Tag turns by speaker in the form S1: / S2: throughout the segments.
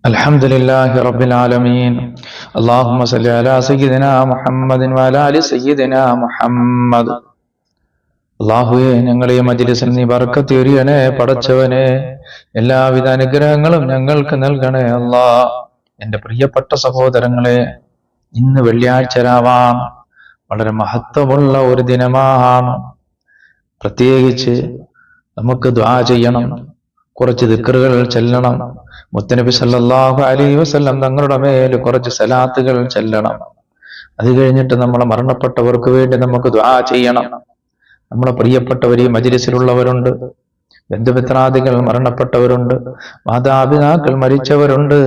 S1: الحمد لله رب العالمين اللهم صل على سيدنا محمد وعلى آل سيدنا محمد അള്ളാഹുവേ, ഞങ്ങളെ ഈ മജ്‌ലിസിൽ നീ ബർക്കത്ത് ചൊരിയണേ പടച്ചവനെ. എല്ലാവിധ അനുഗ്രഹങ്ങളും ഞങ്ങൾക്ക് നൽകണേ അല്ലാ. എന്റെ പ്രിയപ്പെട്ട സഹോദരങ്ങളെ, ഇന്ന് വെള്ളിയാഴ്ച രാവാണ്. വളരെ മഹത്വമുള്ള ഒരു ദിനമാണ്. പ്രത്യേകിച്ച് നമുക്ക് ദുആ ചെയ്യണം, കുറച്ച് ദിക്റുകൾ ചെല്ലണം. മുത്തനബി സല്ലല്ലാഹു അലൈഹി വസല്ലം തങ്ങളുടെ മേൽ കുറച്ച് സലാത്തുകൾ ചെല്ലണം. അത് കഴിഞ്ഞിട്ട് നമ്മളെ മരണപ്പെട്ടവർക്ക് വേണ്ടി നമുക്ക് ദുആ ചെയ്യണം. നമ്മളെ പ്രിയപ്പെട്ടവർ ഈ മജ്‌ലിസിലുള്ളവരുണ്ട്, ബന്ധുമിത്രാദികൾ മരണപ്പെട്ടവരുണ്ട്, മാതാപിതാക്കൾ മരിച്ചവരുണ്ട്.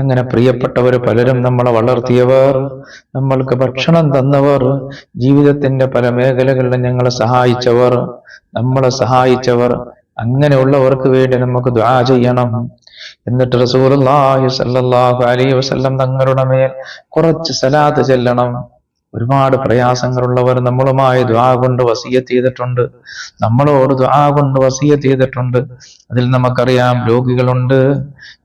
S1: അങ്ങനെ പ്രിയപ്പെട്ടവർ പലരും നമ്മളെ വളർത്തിയവർ, നമ്മൾക്ക് ഭക്ഷണം തന്നവർ, ജീവിതത്തിന്റെ പല മേഖലകളിലും ഞങ്ങളെ സഹായിച്ചവർ, നമ്മളെ സഹായിച്ചവർ, അങ്ങനെയുള്ളവർക്ക് വേണ്ടി നമുക്ക് ദുആ ചെയ്യണം. എന്നിട്ട് റസൂലുള്ളാഹി സ്വല്ലല്ലാഹു അലൈഹി വസല്ലം തങ്ങളുടെ മേൽ കുറച്ച് സലാത്ത് ചെല്ലണം. ഒരുപാട് പ്രയാസങ്ങളുള്ളവർ നമ്മളുമായി ദുആ കൊണ്ട് വസിയത്ത് ചെയ്തിട്ടുണ്ട്, നമ്മളോട് ദുആ കൊണ്ട് വസിയത്ത് ചെയ്തിട്ടുണ്ട്. അതിൽ നമുക്കറിയാം, രോഗികളുണ്ട്,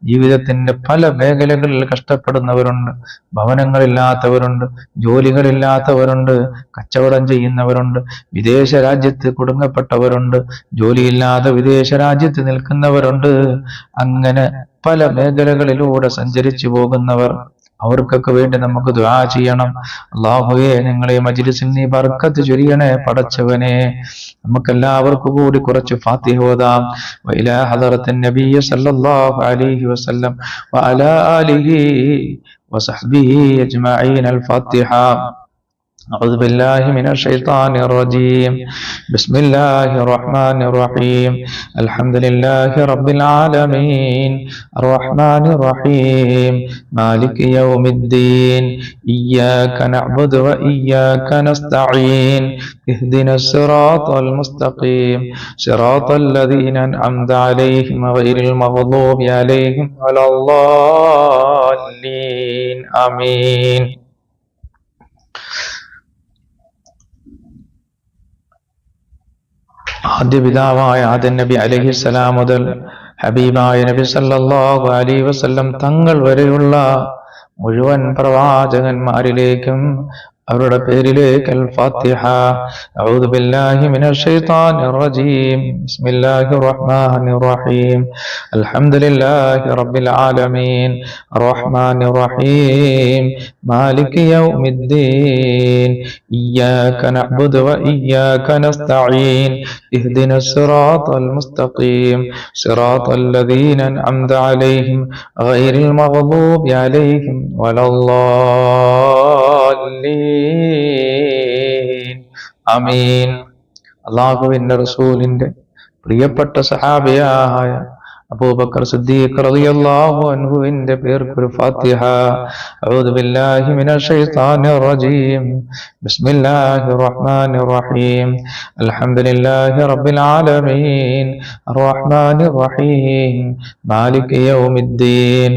S1: ജീവിതത്തിന്റെ പല മേഖലകളിൽ കഷ്ടപ്പെടുന്നവരുണ്ട്, ഭവനങ്ങളില്ലാത്തവരുണ്ട്, ജോലികളില്ലാത്തവരുണ്ട്, കച്ചവടം ചെയ്യുന്നവരുണ്ട്, വിദേശ രാജ്യത്ത് കുടുങ്ങപ്പെട്ടവരുണ്ട്, ജോലിയില്ലാതെ വിദേശ രാജ്യത്ത് നിൽക്കുന്നവരുണ്ട്. അങ്ങനെ പല മേഖലകളിലൂടെ സഞ്ചരിച്ചു പോകുന്നവർ, അവർക്കൊക്കെ വേണ്ടി നമുക്ക് ദുആ ചെയ്യണം. അല്ലാഹുവേ, ഞങ്ങളെ മജ്‌ലിസിൽ നീ ബർക്കത്ത് ചൊരിയണേ പടച്ചവനെ. നമുക്കെല്ലാവർക്കും കൂടി കുറച്ച് ഫാത്തിഹ ഓതാം. വഇലാ ഹദറത്തിൻ നബിയ്യ സല്ലല്ലാഹു അലൈഹി വസല്ലം വഅലാ ആലിഹി വസഹ്ബിഹി അജ്മഈൻ. അൽ-ഫാത്തിഹ. أعوذ بالله من الشيطان الرجيم. بسم الله الرحمن الرحيم. الحمد لله رب العالمين الرحمن الرحيم مالك يوم الدين إياك نعبد وإياك نستعين اهدنا الصراط المستقيم صراط الذين أنعمت عليهم غير المغضوب عليهم ولا الضالين آمين. ആദ്യ പിതാവായ ആദം നബി അലൈഹിസ്സലാം മുതൽ ഹബീബായ നബി സല്ലല്ലാഹു അലൈഹി വസല്ലം തങ്ങൾ വരെയുള്ള മുഴുവൻ പ്രവാചകന്മാരിലേക്കും അവരുടെ പേരിലേക്ക് അൽ-ഫാത്തിഹ. അഊദു ബില്ലാഹി മിനശ് ശൈത്താനിർ റജീം. ബിസ്മില്ലാഹിർ റഹ്മാനിർ റഹീം. അൽഹംദുലില്ലാഹി റബ്ബിൽ ആലമീൻ അർറഹ്മാനിർ റഹീം മാലികി യൗമിദ്ദീൻ ഇയ്യാക നഅ്ബുദു വ ഇയ്യാക നസ്തഈൻ ഇഹ്ദിനസ് സിറാത്തൽ മുസ്തഖീം സിറാത്തൽ ലദീന അൻഅംത അലൈഹിം ഗൈറിൽ മഗ്ദൂബി അലൈഹിം വലല്ലാലീൻ. ആമീൻ. അല്ലാഹുവിന്റെ റസൂലിന്റെ പ്രിയപ്പെട്ട സഹാബിയായ അബൂബക്കർ സിദ്ദീഖ് റളിയല്ലാഹു അൻഹുവിന്റെ പേർക്കൊരു ഫാത്തിഹ. അഊദു ബില്ലാഹി മിനശ് ശൈത്താനിർ റജീം. ബിസ്മില്ലാഹിർ റഹ്മാനിർ റഹീം. അൽഹംദുലില്ലാഹി റബ്ബിൽ ആലമീൻ അർറഹ്മാനിർ റഹീം മാലികി യൗമിദ്ദീൻ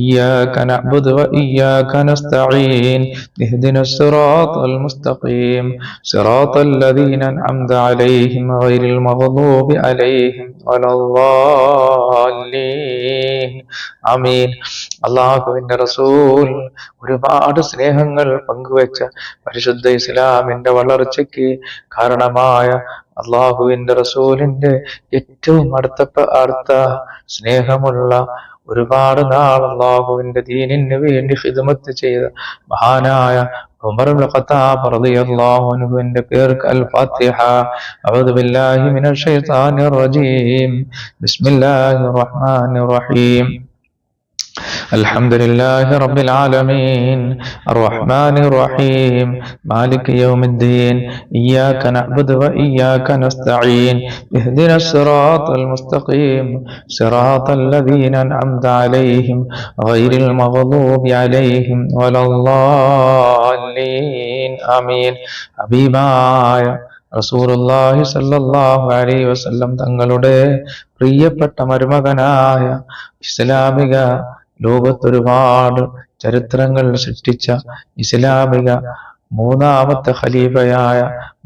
S1: ഇയ്യാക നഅ്ബുദു വ ഇയ്യാക നസ്തഈൻ ഇഹ്ദിനസ് സിറാത്തൽ മുസ്തഖീം സിറാത്തൽ ലദീന അൻഅംത അലൈഹിം ഗൈറിൽ മഗ്ദൂബി അലൈഹിം വലല്ലാലീൻ. ആമീൻ. അല്ലാഹുവിന്റെ റസൂൽ ഒരുപാട് സ്നേഹങ്ങൾ പങ്കുവെച്ച പരിശുദ്ധ ഇസ്ലാമിന്റെ വളർച്ചയ്ക്ക് കാരണമായ അല്ലാഹുവിന്റെ റസൂലിന്റെ ഏറ്റവും അടുത്ത സ്നേഹമുള്ള, ഒരുപാട് നാൾ അല്ലാഹുവിന്റെ ദീനിന് വേണ്ടി ഖിദ്മത്ത് ചെയ്ത മഹാനായ ഉമർ ഇബ്നു ഖത്താബ് റളിയല്ലാഹു അൻഹുവിന്റെ പേർക്ക് അൽ-ഫാത്തിഹ. അഊദു ബില്ലാഹി മിനശ് ശൈത്താനിർ റജീം. ബിസ്മില്ലാഹിർ റഹ്മാനിർ റഹീം. الحمد لله رب العالمين الرحمن الرحيم مالك يوم الدين إياك نعبد وإياك نستعين اهدنا الصراط المستقيم صراط الذين أنعمت عليهم غير المغضوب عليهم ولا الضالين آمين. ഹബീബായ റസൂലുള്ളാഹി സ്വല്ലല്ലാഹു അലൈഹി വസല്ലം തങ്ങളുടെ പ്രിയപ്പെട്ട മരുമകനായ ഇസ്ലാമിക ലോകത്തൊരുപാട് ചരിത്രങ്ങൾ സൃഷ്ടിച്ച ഇസ്ലാമിക മൂന്നാമത്തെ ഖലീഫയായ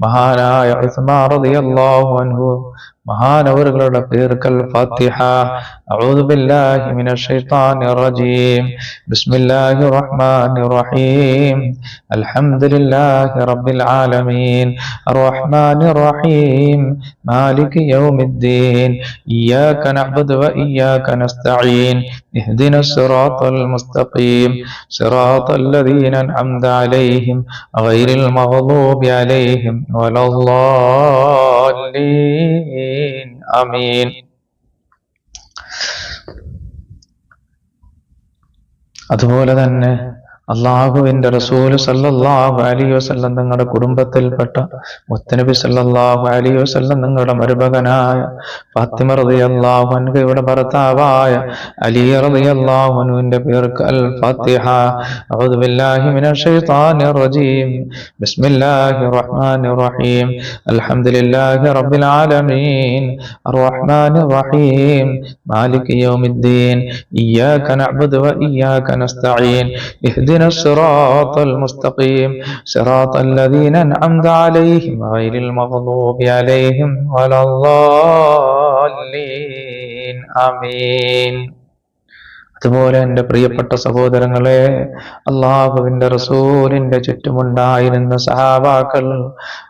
S1: മഹാനായ ഉസ്മാൻ റളിയല്ലാഹു അൻഹു മഹാനവറുകളുടെ പേർക്കൽ ഫാത്തിഹ. അഊദു ബില്ലാഹി മിനശ് ശൈത്താനിർ റജീം. ബിസ്മില്ലാഹിർ റഹ്മാനിർ റഹീം. അൽഹംദുലില്ലാഹി റബ്ബിൽ ആലമീൻ അർറഹ്മാനിർ റഹീം മാലികി യൗമിദ്ദീൻ ഇയ്യാക നഅ്ബുദു വ ഇയ്യാക നസ്തഈൻ ഇഹ്ദിനസ് സിറാത്തൽ മുസ്തഖീം സിറാത്തൽ ലദീന അൻഅംത അലൈഹിം ഗൈറിൽ മഗ്ദൂബി അലൈഹിം വലദ്ദാല്ലീൻ. ആമീൻ. അതുപോലെ തന്നെ അള്ളാഹുവിന്റെ റസൂൽ സല്ലല്ലാഹു അലൈഹി വസല്ലം തങ്ങളുടെ കുടുംബത്തിൽപ്പെട്ട മുത്തനബി സല്ലല്ലാഹു അലൈഹി വസല്ലം തങ്ങളുടെ മരുമകനായ ഫാത്തിമ റളിയല്ലാഹു അൻഹയുടെ ഭർത്താവായ അലി റളിയല്ലാഹു അൻഹുവിന്റെ പേർക്ക് അൽ ഫാത്തിഹ. അഊദു ബില്ലാഹി മിനശ് ശൈത്താനിർ റജീം. ബിസ്മില്ലാഹിർ റഹ്മാനിർ റഹീം. അൽഹംദുലില്ലാഹി റബ്ബിൽ ആലമീൻ അർറഹ്മാനിർ റഹീം മാലികി യൗമിദ്ദീൻ ഇയ്യാക നഅ്ബുദു വ ഇയ്യാക നസ്തഈൻ ഇഹ്ദിനസ് സിറാത്തൽ മുസ്തഖീം സിറാത്തൽ ലദീന അൻഅംത അലൈഹിം ഗൈറിൽ മഗ്ദൂബി അലൈഹിം വലദ്ദാല്ലീൻ. ആമീൻ. അതുപോലെ എൻ്റെ പ്രിയപ്പെട്ട സഹോദരങ്ങളെ, അള്ളാഹുവിന്റെ റസൂലിന്റെ ചുറ്റുമുണ്ടായിരുന്ന സഹാബാക്കൾ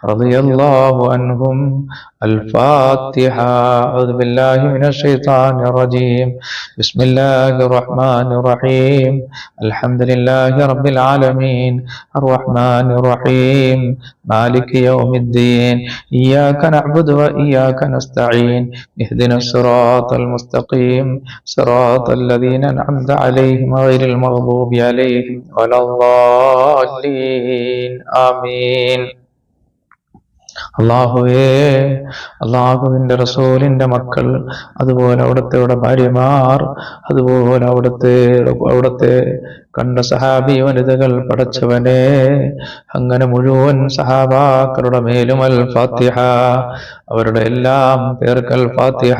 S1: റളിയല്ലാഹു അൻഹും അൽ ഫാത്തിഹ. അഊദു ബില്ലാഹി മിനശ് ശൈത്താനിർ റജീം. ബിസ്മില്ലാഹിർ റഹ്മാനിർ റഹീം. അൽഹംദുലില്ലാഹി റബ്ബിൽ ആലമീൻ അർറഹ്മാനിർ റഹീം മാലികി യൗമിദ്ദീൻ ഇയ്യാക നഅ്ബുദു വ ഇയ്യാക നസ്തഈൻ ഇഹ്ദിനസ് സിറാത്തൽ മുസ്തഖീം സിറാത്തൽ ലദീന അൻഅംത അലൈഹിം ഗൈറിൽ മഗ്ദൂബി അലൈഹിം വലദ്ദാല്ലീൻ. ആമീൻ. അള്ളാഹുവേ, അള്ളാഹുവിന്റെ റസൂലിന്റെ മക്കൾ, അതുപോലെ അവിടുത്തെ ഭാര്യമാർ, അതുപോലെ അവിടുത്തെ കണ്ട സഹാബി വനിതകൾ, പടച്ചവനെ, അങ്ങനെ മുഴുവൻ സഹാബാക്കളുടെ മേലും അൽ ഫാത്തിഹ. അവരുടെ എല്ലാം പേർക്കൽ ഫാത്തിഹ.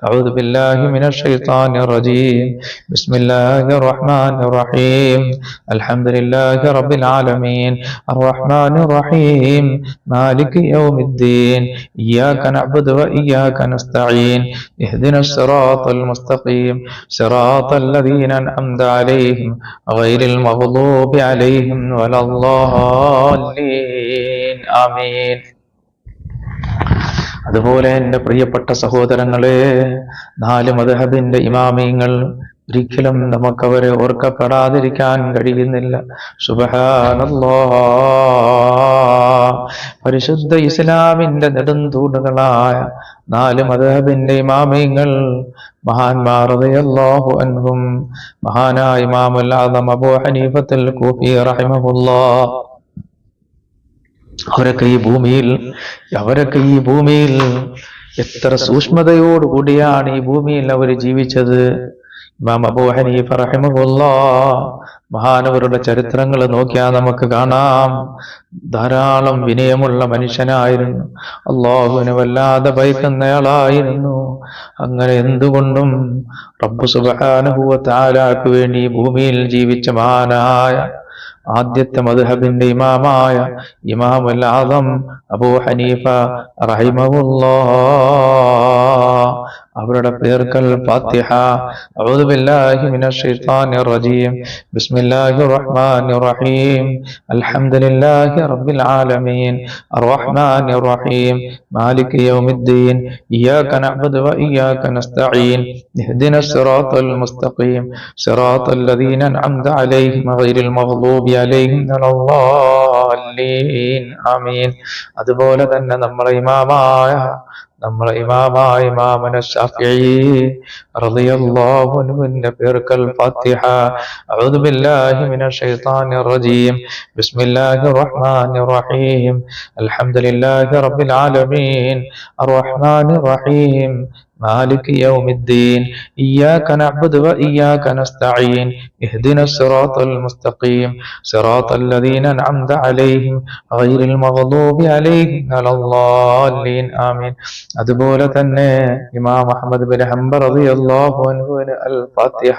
S1: അഊദു ബില്ലാഹി മിനശ് ശൈത്താനിർ റജീം. ബിസ്മില്ലാഹിർ റഹ്മാനിർ റഹീം. അൽഹംദുലില്ലാഹി റബ്ബിൽ ആലമീൻ അർറഹ്മാനിർ റഹീം മാലികി യൗമിദ്ദീൻ ഇയ്യാക നഅ്ബുദു വ ഇയ്യാക നസ്തഈൻ ഇഹ്ദിനസ് സിറാത്തൽ മുസ്തഖീം സിറാത്തൽ ലദീന അൻഅംത അലൈഹിം ഗൈറിൽ മഗ്ദൂബി അലൈഹിം വലദ്ദാല്ലീൻ. ആമീൻ. അതുപോലെ എൻ്റെ പ്രിയപ്പെട്ട സഹോദരങ്ങളെ, 4 മദ്ഹബിന്റെ ഇമാമിങ്ങൾ, ഒരിക്കലും നമുക്കവരെ ഓർക്കപ്പെടാതിരിക്കാൻ കഴിയുന്നില്ല. സുബ്ഹാനല്ലാഹ്. പരിശുദ്ധ ഇസ്ലാമിന്റെ നെടുന്തൂണുകളായ 4 മദ്ഹബിന്റെ ഇമാമിങ്ങൾ, മഹാന്മാർ റളിയല്ലാഹു അൻഹും, മഹാനായ ഇമാമുൽ ആദം അബൂ ഹനീഫത്തുൽ കൂഫി റഹിമഹുല്ലാഹ്, അവരൊക്കെ ഈ ഭൂമിയിൽ എത്ര സൂക്ഷ്മതയോടുകൂടിയാണ് ഈ ഭൂമിയിൽ അവർ ജീവിച്ചത്. ഇമാം അബൂ ഹനീഫ റഹിമഹുല്ലാഹ്, മഹാനവരുടെ ചരിത്രങ്ങൾ നോക്കിയാൽ നമുക്ക് കാണാം, ധാരാളം വിനയമുള്ള മനുഷ്യനായിരുന്നു. അള്ളാഹുവിനെ വല്ലാതെ ഭയക്കുന്നയാളായിരുന്നു. അങ്ങനെ എന്തുകൊണ്ടും റബ്ബ് സുബ്ഹാനഹു വ തആലക്ക് വേണ്ടി ഭൂമിയിൽ ജീവിച്ച മഹാനായ ആദ്യത്തെ മദ്ഹബിന്റെ ഇമാമായ ഇമാമുൽ ആദം അബൂ ഹനീഫ റഹിമഹുല്ലാഹ്, അവരുടെ പേർക്കൽ ഫാത്തിഹ. അഊദു ബില്ലാഹി മിനശ് ശൈത്താനിർ റജീം. ബിസ്മില്ലാഹിർ റഹ്മാനിർ റഹീം. അൽഹംദുലില്ലാഹി റബ്ബിൽ ആലമീൻ അർറഹ്മാനിർ റഹീം മാലികി യൗമിദ്ദീൻ ഇയ്യാക നഅ്ബുദു വ ഇയ്യാക നസ്തഈൻ ഇഹ്ദിനസ് സിറാത്തൽ മുസ്തഖീം സിറാത്തൽ ലദീന അൻഅംത അലൈഹിം ഗൈറിൽ മഗ്ദൂബി അലൈഹിം വലദ്ദാല്ലീൻ. ആമീൻ. അതുപോലെ തന്നെ നമ്മളെ ഇമാമായ ഇമാമുന ശാഫിഈ റളിയല്ലാഹു അൻഹുവിന്റെ പേർക്കൽ ഫാത്തിഹ. അഊദു ബില്ലാഹി മിനശ് ശൈത്താനിർ റജീം. ബിസ്മില്ലാഹിർ റഹ്മാനിർ റഹീം. അൽഹംദുലില്ലാഹി റബ്ബിൽ ആലമീൻ അർറഹ്മാനിർ റഹീം مالك يوم الدين إياك نعبد وإياك نستعين اهدنا الصراط المستقيم صراط الذين أنعمت عليهم غير المغضوب عليهم ولا الضالين آمين. അതുപോലെ തന്നെ ഇമാം അഹ്മദ് ബിൻ ഹംബൽ റളിയല്ലാഹു അൻഹുവിന് അൽ-ഫാത്തിഹ.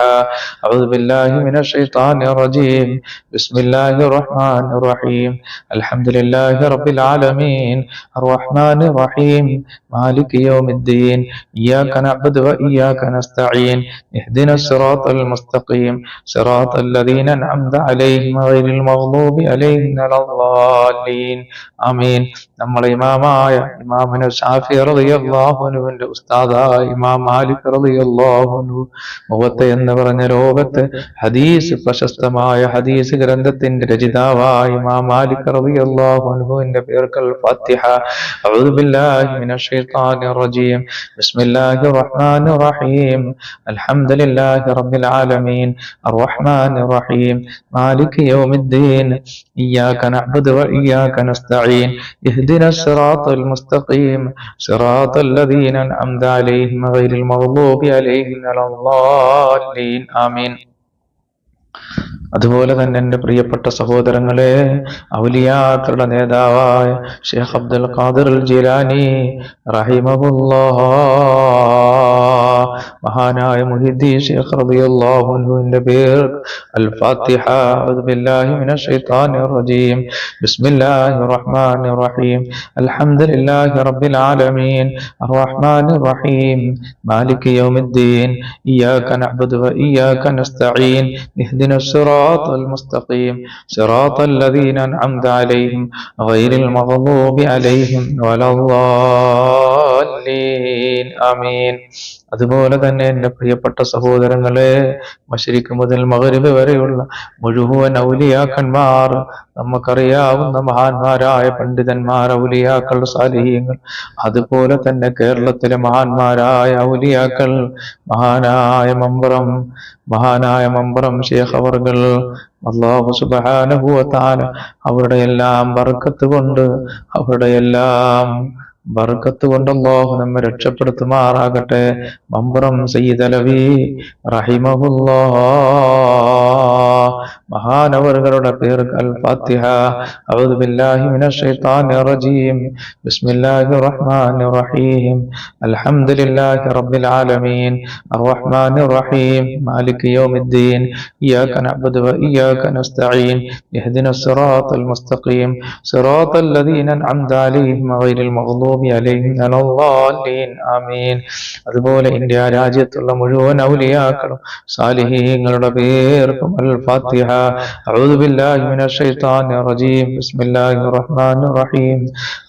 S1: അഊദു ബില്ലാഹി മിനശ് ശൈത്താനിർ റജീം. ബിസ്മില്ലാഹിർ റഹ്മാനിർ റഹീം. അൽഹംദുലില്ലാഹി റബ്ബിൽ ആലമീൻ അർറഹ്മാനിർ റഹീം മാലികി യൗമിദ്ദീൻ ഇയ്യാക നഅ്ബുദു വഇയ്യാക നസ്തഈൻ ഇഹ്ദിനസ് സിറാത്തൽ മുസ്തഖീം സിറാത്തൽ ലദീന അൻഅംത അലൈഹിം ഗൈറിൽ മഗ്ദൂബി അലൈഹിം വലദ്ദാലീൻ ആമീൻ. നമ്മളെ ഇമാമായ ഇമാമുന ശാഫിഈ റളിയല്ലാഹു അൻഹുവിന്റെ ഉസ്താദായ ഇമാം മാലിക് റളിയല്ലാഹു അൻഹു മുവത്ത എന്ന് പറഞ്ഞ ലോകത്ത് ഹദീസ് പ്രശസ്തമായ ഹദീസ് ഗ്രന്ഥത്തിന്റെ രചയിതാവായ ഇമാം മാലിക് റളിയല്ലാഹു അൻഹുവിന്റെ പേർക്കൽ ഫാത്തിഹ. അഊദു ബില്ലാഹി മിനശ് ശൈത്താനിർ റജീം. ബിസ്മില്ലാഹിർ റഹ്മാനിർ റഹീം. അൽഹംദുലില്ലാഹി റബ്ബിൽ ആലമീൻ അർറഹ്മാനിർ റഹീം മാലികി യൗമിദ്ദീൻ ഇയ്യാക നഅ്ബുദു വഇയ്യാക നസ്തഈൻ ഇഹ്ദിനസ് സിറാത്തൽ മുസ്തഖീം സിറാത്തൽ ലദീന അൻഅംത അലൈഹിം ഗൈറിൽ മഗ്ദൂബി അലൈഹിം വലദ്ദാലീൻ ആമീൻ. അതുപോലെ തന്നെ എൻ്റെ പ്രിയപ്പെട്ട സഹോദരങ്ങളെ, ഔലിയാക്കളുടെ നേതാവായ ഷെയ്ഖ് അബ്ദുൽ ഖാദിർ ജീലാനി റഹിമഹുല്ലാഹ്, മഹാനായ മുഹീദ്ദീൻ ശൈഖ് റളിയല്ലാഹു അൻഹുവിന്റെ പേർ അൽ ഫാത്തിഹ. അഊദു ബില്ലാഹി മിനശ് ശൈത്താനിർ റജീം. ബിസ്മില്ലാഹിർ റഹ്മാനിർ റഹീം. അൽഹംദുലില്ലാഹി റബ്ബിൽ ആലമീൻ അർറഹ്മാനിർ റഹീം മാലികി യൗമിദ്ദീൻ ഇയ്യാക നഅ്ബുദു വഇയ്യാക നസ്തഈൻ ഇഹ്ദിനസ് സിറാത്തൽ മുസ്തഖീം സിറാത്തൽ ലദീന അൻഅംത അലൈഹിം ഗൈറിൽ മഗ്ദൂബി അലൈഹിം വലദ്ദാലീൻ ആമീൻ. അതുപോലെ തന്നെ എൻ്റെ പ്രിയപ്പെട്ട സഹോദരങ്ങളെ, മശ്രിഖ് മുതൽ മഗ്രിബ് വരെയുള്ള മുഴുവൻ ഔലിയാക്കന്മാർ, നമുക്കറിയാവുന്ന മഹാന്മാരായ പണ്ഡിതന്മാർ, ഔലിയാക്കൾ, സാലിഹീങ്ങൾ, അതുപോലെ തന്നെ കേരളത്തിലെ മഹാന്മാരായ ഔലിയാക്കൾ, മഹാനായ മമ്പറം ശൈഖ് അവർകൾ, അല്ലാഹു സുബ്ഹാനഹു വ തആല അവരുടെ എല്ലാം ബർക്കത്ത് കൊണ്ട് അല്ലാഹു നമ്മെ രക്ഷപ്പെടുത്തുമാറാകട്ടെ. മമ്പറം സയ്യിദ് അലവി റഹിമഹുല്ലാഹ് മഹാനവറുകളുടെ പേർ അൽ ഫാത്തിഹ. അഊദു ബില്ലാഹി മിനശ് ശൈത്താനിർ റജീം. ബിസ്മില്ലാഹിർ റഹ്മാനിർ റഹീം. അൽഹംദുലില്ലാഹി റബ്ബിൽ ആലമീൻ അർറഹ്മാനിർ റഹീം മാലികി യൗമിദ്ദീൻ ഇയ്യാക നഅ്ബുദു വഇയ്യാക നസ്തഈൻ ഇഹ്ദിനസ് സിറാത്തൽ മുസ്തഖീം സിറാത്തൽ ലദീന അൻഅംത അലൈഹിം ഗൈറിൽ മഗ്ദൂബി അലൈഹിം വലദ്ദാലീൻ ആമീൻ. അതുപോലെ ഇന്ത്യ രാജ്യത്തുള്ള മുഴുവൻ ഔലിയാക്കളും സാലിഹീങ്ങളുടെ പേർക്കും അൽ ഫാത്തിഹ. അഊദു ബില്ലാഹി മിനശ് ശൈത്താനിർ റജീം. ബിസ്മില്ലാഹിർ റഹ്മാനിർ റഹീം.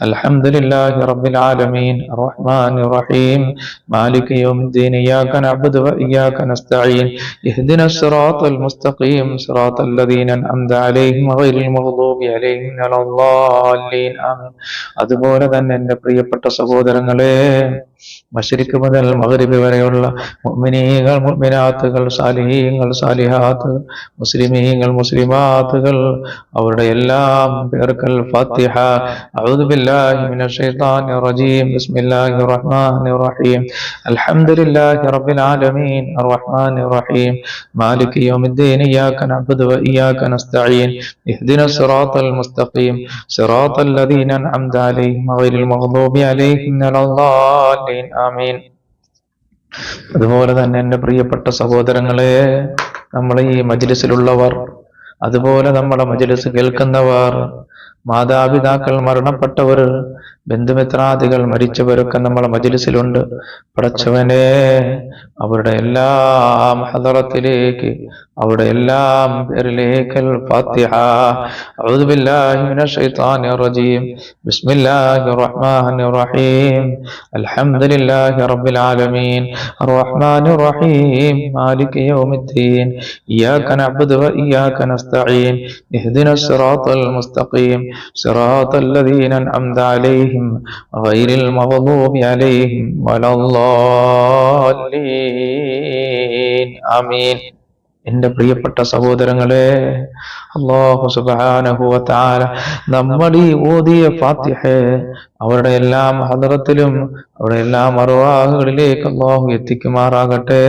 S1: അൽഹംദുലില്ലാഹി റബ്ബിൽ ആലമീൻ അർറഹ്മാനിർ റഹീം മാലികി യൗമിദ്ദീൻ ഇയ്യാക നഅ്ബുദു വഇയ്യാക നസ്തഈൻ ഇഹ്ദിനസ് സിറാത്തൽ മുസ്തഖീം സിറാത്തൽ ലദീന അൻഅംത അലൈഹിം ഗൈറിൽ മഗ്ദൂബി അലൈഹിം വലദ്ദാലീൻ ആമീൻ. അതുപോലെ തന്നെ എൻ്റെ പ്രിയപ്പെട്ട സഹോദരങ്ങളെ, മശ്രിഖ് മുതൽ മഗ്രിബ് വരെയുള്ള മുഅ്മിനീങ്ങൾ, മുഅ്മിനാത്തുകൾ, സാലിഹീങ്ങൾ, സാലിഹാത്തുകൾ, മുസ്ലിമീങ്ങൾ, മുസ്ലിമാത്തുകൾ, അവരുടെ എല്ലാം പേർക്കൽ ഫാത്തിഹ. അഊദു ബില്ലാഹി മിനശ് ശൈത്താനിർ റജീം. ബിസ്മില്ലാഹിർ റഹ്മാനിർ റഹീം. അൽഹംദുലില്ലാഹി റബ്ബിൽ ആലമീൻ അർറഹ്മാനിർ റഹീം മാലികി യൗമിദ്ദീൻ ഇയ്യാക നഅ്ബുദു വഇയ്യാക നസ്തഈൻ ഇഹ്ദിനസ് സിറാത്തൽ മുസ്തഖീം സിറാത്തൽ ലദീന അൻഅംത അലൈഹിം ഗൈറിൽ മഗ്ദൂബി അലൈഹിം വലദ്ദാലീൻ ആമീൻ. അതുപോലെ തന്നെ എൻ്റെ പ്രിയപ്പെട്ട സഹോദരങ്ങളെ, നമ്മളെ ഈ മജ്ലിസിലുള്ളവർ, അതുപോലെ നമ്മുടെ മജ്ലിസ് കേൾക്കുന്നവർ, മാതാപിതാക്കൾ മരണപ്പെട്ടവർ, ബന്ധുമിത്രാദികൾ മരിച്ചവരൊക്കെ നമ്മളെ മജ്ലിസിലുണ്ട്. പടച്ചവനെ, അവരുടെ എല്ലാം ഹദറത്തിലേക്ക്, അവരുടെ എല്ലാം പേരിലേക്ക് ഫാത്തിഹ. അഊദു ബില്ലാഹി മിനശ് ശൈത്താനിർ റജീം. ബിസ്മില്ലാഹിർ റഹ്മാനിർ റഹീം. അൽഹംദുലില്ലാഹി റബ്ബിൽ ആലമീൻ അർറഹ്മാനിർ റഹീം മാലികി യൗമിദ്ദീൻ ഇയ്യാക നഅ്ബുദു വഇയ്യാക നസ്തഈൻ ഇഹ്ദിനസ് സിറാത്തൽ മുസ്തഖീം സിറാത്തൽ ലദീന അൻഅംത അലൈഹിം ഗൈറിൽ മഗ്ദൂബി അലൈഹിം വലദ്ദാലീൻ ആമീൻ. എന്റെ പ്രിയപ്പെട്ട സഹോദരങ്ങളെ, അല്ലാഹു സുബ്ഹാനഹു വ തആല നമ്മൾ ഈ ഓതിയ ഫാത്തിഹ അവരുടെ എല്ലാം ഹദറത്തിലും അവരുടെ എല്ലാം അർവാഹുകളിലേക്ക് അല്ലാഹു എത്തിക്കുമാറാകട്ടെ.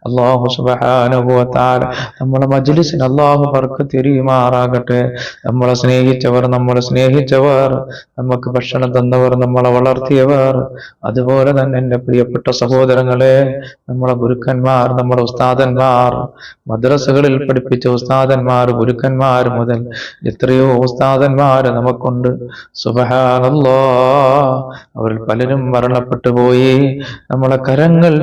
S1: അല്ലാഹു സുബ്ഹാനഹു വ തആല നമ്മുടെ മജ്ലിസിന് അല്ലാഹു ബർക്കത്ത് എറിയുമാറാകട്ടെ. നമ്മളെ സ്നേഹിച്ചവർ, നമുക്ക് ഭക്ഷണം തന്നവർ, നമ്മളെ വളർത്തിയവർ, അതുപോലെ തന്നെ എന്റെ പ്രിയപ്പെട്ട സഹോദരങ്ങളെ, നമ്മളെ ഗുരുക്കന്മാർ, നമ്മുടെ ഉസ്താദന്മാർ, മദ്രസകളിൽ പഠിപ്പിച്ച ഉസ്താദന്മാർ, ഗുരുക്കന്മാർ മുതൽ എത്രയോ ഉസ്താദന്മാർ നമുക്കുണ്ട്. സുബ്ഹാനല്ലാഹ്, അവരിൽ പലരും മരണപ്പെട്ടു പോയി. നമ്മളെ കരങ്ങൾ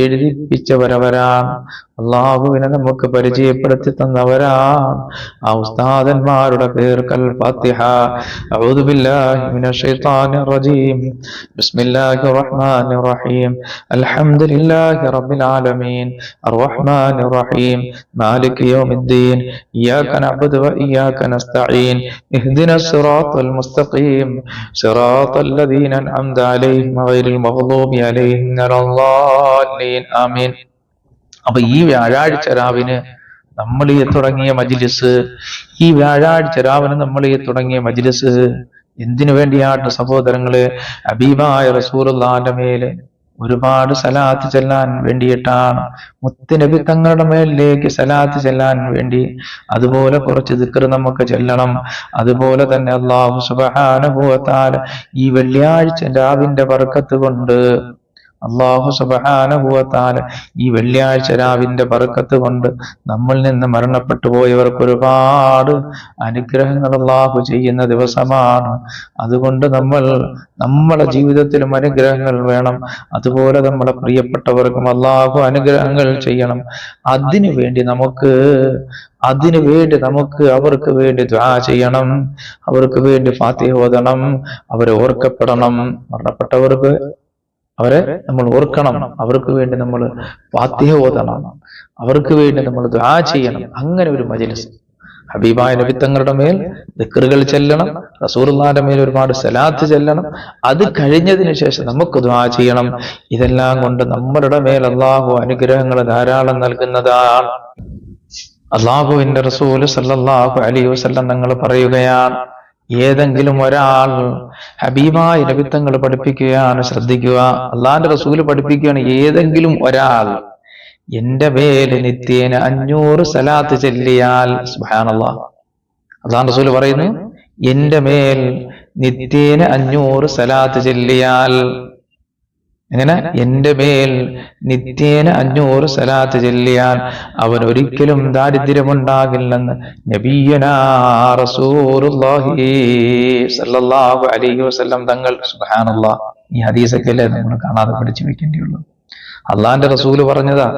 S1: എഴുതിപ്പിച്ചവരവരാണ്. അള്ളാഹുവിനെ നമുക്ക് പരിചയപ്പെടുത്തി തന്നവരാണ്. ആ ഉസ്താദന്മാരുടെ പേർ കൽ ഫാത്തിഹ. അഊദു ബില്ലാഹി മിനശ് ശൈത്വാനിർ റജീം. ബിസ്മില്ലാഹിർ റഹ്മാനിർ റഹീം. അൽഹംദുലില്ലാഹി റബ്ബിൽ ആലമീൻ. അർറഹ്മാനിർ റഹീം. മാലികി യൗമിദ്ദീൻ. ഇയ്യാക നഅ്ബുദു വ ഇയ്യാക നസ്തഈൻ. ഇഹ്ദിനസ് സിറാത്തൽ മുസ്തഖീം. സിറാത്തൽ ലദീന അൻഅംത അലൈഹിം ഗൈറിൽ മഗ്ദൂബി അലൈഹിം വലദ്ദാല്ലീൻ. ആമീൻ. അപ്പൊ ഈ വ്യാഴാഴ്ച രാവിന് നമ്മൾ ഈ തുടങ്ങിയ മജ്ലിസ് എന്തിനു വേണ്ടിയാണ് സഹോദരങ്ങള്? ഹബീബായ റസൂലുള്ളാഹിന്റെ മേലെ ഒരുപാട് സലാത്ത് ചെല്ലാൻ വേണ്ടിയിട്ടാണ്. മുത്തുനബി തങ്ങളുടെ മേലിലേക്ക് സലാത്ത് ചെല്ലാൻ വേണ്ടി. അതുപോലെ കുറച്ച് ദിക്ർ നമുക്ക് ചെല്ലണം. അതുപോലെ തന്നെ അല്ലാഹു സുബ്ഹാനഹു വ തആല ഈ വെള്ളിയാഴ്ച രാവിന്റെ ബർക്കത്ത് കൊണ്ട് അല്ലാഹു സുബ്ഹാനഹു വ തആല ഈ വെള്ളിയാഴ്ച രാവിന്റെ ബർക്കത്ത് കൊണ്ട് നമ്മിൽ നിന്ന് മരണപ്പെട്ടു പോയവർക്ക് ഒരുപാട് അനുഗ്രഹങ്ങൾ അല്ലാഹു ചെയ്യുന്ന ദിവസമാണ്. അതുകൊണ്ട് നമ്മളെ ജീവിതത്തിലും അനുഗ്രഹങ്ങൾ വേണം. അതുപോലെ നമ്മളെ പ്രിയപ്പെട്ടവർക്കും അല്ലാഹു അനുഗ്രഹങ്ങൾ ചെയ്യണം. അതിനുവേണ്ടി നമുക്ക് അവർക്ക് വേണ്ടി ദുആ ചെയ്യണം. അവർക്ക് വേണ്ടി ഫാത്തിഹ ഓതണം. അവരെ ഓർക്കപ്പെടണം. മരണപ്പെട്ടവർക്ക് അവരെ നമ്മൾ ഓർക്കണം. അവർക്ക് വേണ്ടി നമ്മൾ ഫാത്തിഹ ഓതണം. അവർക്ക് വേണ്ടി നമ്മൾ ദുആ ചെയ്യണം. അങ്ങനെ ഒരു മജ്ലിസ്. ഹബീബായ നബി തങ്ങളുടെ മേൽ ദിക്റുകൾ ചെല്ലണം. റസൂലുള്ളാഹിന്റെ മേൽ ഒരുപാട് സലാത്ത് ചെല്ലണം. അത് കഴിഞ്ഞതിന് ശേഷം നമുക്ക് ദുആ ചെയ്യണം. ഇതെല്ലാം കൊണ്ട് നമ്മുടെ മേൽ അല്ലാഹു അനുഗ്രഹങ്ങൾ ധാരാളം നൽകുന്നതാണ്. അല്ലാഹുവിന്റെ റസൂൽ സല്ലല്ലാഹു അലൈഹി വസല്ലം തങ്ങൾ പറയുകയാണ്, ഏതെങ്കിലും ഒരാൾ ഹബീബായ നബി തങ്ങൾ പഠിപ്പിക്കുകയാണ്, ശ്രദ്ധിക്കുക, അള്ളാന്റെ റസൂല് പഠിപ്പിക്കുകയാണ്, ഏതെങ്കിലും ഒരാൾ എന്റെ മേല് നിത്യേന 500 സലാത്ത് ചെല്ലിയാൽ, സുബ്ഹാനല്ലാഹ്, അള്ളാന്റെ റസൂല് പറയുന്നു, എന്റെ മേൽ നിത്യേന 500 സലാത്ത് ചെല്ലിയാൽ, എങ്ങനെ? എന്റെ മേൽ നിത്യേന 500 സലാത്ത് ചെല്ലിയാൽ അവൻ ഒരിക്കലും ദാരിദ്ര്യമുണ്ടാകില്ലെന്ന് നബിയുനാ റസൂലുള്ളാഹി സ്വല്ലല്ലാഹു അലൈഹി വസല്ലം തങ്ങൾ. സുബ്ഹാനല്ലാഹ്, ഈ ഹദീസൊക്കെ അല്ലേ നമ്മൾ കാണാതെ പഠിച്ചു വെക്കേണ്ടിയുള്ളൂ. അള്ളാന്റെ റസൂല് പറഞ്ഞതാ,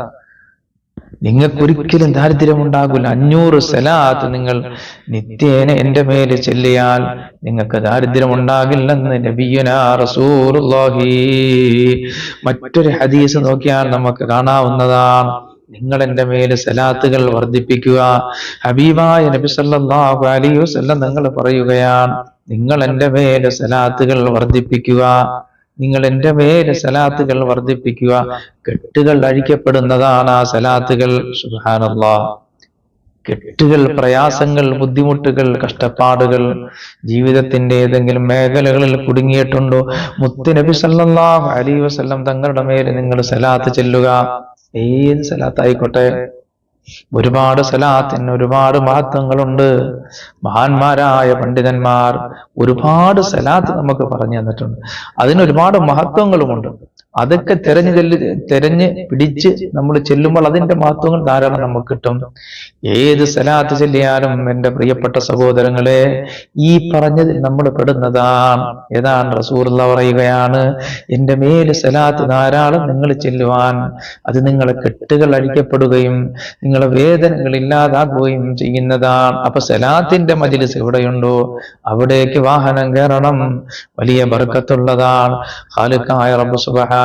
S1: നിങ്ങൾക്കൊരിക്കലും ദാരിദ്ര്യമുണ്ടാകില്ല. 500 സലാത്ത് നിങ്ങൾ നിത്യേന എന്റെ മേല് ചെല്ലിയാൽ നിങ്ങൾക്ക് ദാരിദ്ര്യമുണ്ടാകില്ലെന്ന് നബിയുനാ റസൂലുള്ളാഹി. മറ്റൊരു ഹദീസ് നോക്കിയാൽ നമുക്ക് കാണാവുന്നതാണ്, നിങ്ങൾ എന്റെ മേല് സലാത്തുകൾ വർദ്ധിപ്പിക്കുക. ഹബീബായ നബി സല്ലല്ലാഹു അലൈഹി വസല്ലം നിങ്ങൾ പറയുകയാണ്, നിങ്ങൾ എന്റെ മേല് സലാത്തുകൾ വർദ്ധിപ്പിക്കുക. നിങ്ങൾ എന്റെ മേല് സലാത്തുകൾ വർദ്ധിപ്പിക്കുക. കെട്ടുകൾ അഴിക്കപ്പെടുന്നതാണ് ആ സലാത്തുകൾ. സുബ്ഹാനല്ലാഹ്, കെട്ടുകൾ, പ്രയാസങ്ങൾ, ബുദ്ധിമുട്ടുകൾ, കഷ്ടപ്പാടുകൾ, ജീവിതത്തിന്റെ ഏതെങ്കിലും മേഖലകളിൽ കുടുങ്ങിയിട്ടുണ്ടോ? മുത്തുനബി സല്ലല്ലാഹു അലൈഹി വസല്ലം തങ്ങളുടെ മേൽ നിങ്ങൾ സലാത്ത് ചെല്ലുക. ഏത് സലാത്തായിക്കോട്ടെ. ഒരുപാട് സലാത്തിന് ഒരുപാട് മഹത്വങ്ങളുണ്ട്. മഹാന്മാരായ പണ്ഡിതന്മാർ ഒരുപാട് സലാത്ത് നമുക്ക് പറഞ്ഞു തന്നിട്ടുണ്ട്. അതിന് ഒരുപാട് മഹത്വങ്ങളുമുണ്ട്. അതൊക്കെ തെരഞ്ഞ് പിടിച്ച് നമ്മൾ ചെല്ലുമ്പോൾ അതിന്റെ മഹത്വങ്ങൾ ധാരാളം നമുക്ക് കിട്ടും. ഏത് സലാത്ത് ചെല്ലിയാലും എന്റെ പ്രിയപ്പെട്ട സഹോദരങ്ങളെ, ഈ പറഞ്ഞതിൽ നമ്മൾ പെടുന്നതാണ്. ഏതാണ്? റസൂലുള്ളാഹി പറയുകയാണ്, എന്റെ മേല് സലാത്ത് ധാരാളം നിങ്ങൾ ചെല്ലുവാൻ അത് നിങ്ങളെ കെട്ടുകൾ അഴിക്കപ്പെടുകയും നിങ്ങളെ വേദനകൾ ഇല്ലാതാകുകയും ചെയ്യുന്നതാണ്. അപ്പൊ സലാത്തിന്റെ മജ്ലിസ് എവിടെയുണ്ടോ അവിടേക്ക് വാഹനം കയറണം. വലിയ ബർക്കത്തുള്ളതാണ്. ഖാലിഖായ റബ്ബ് സുബ്ഹാനഹു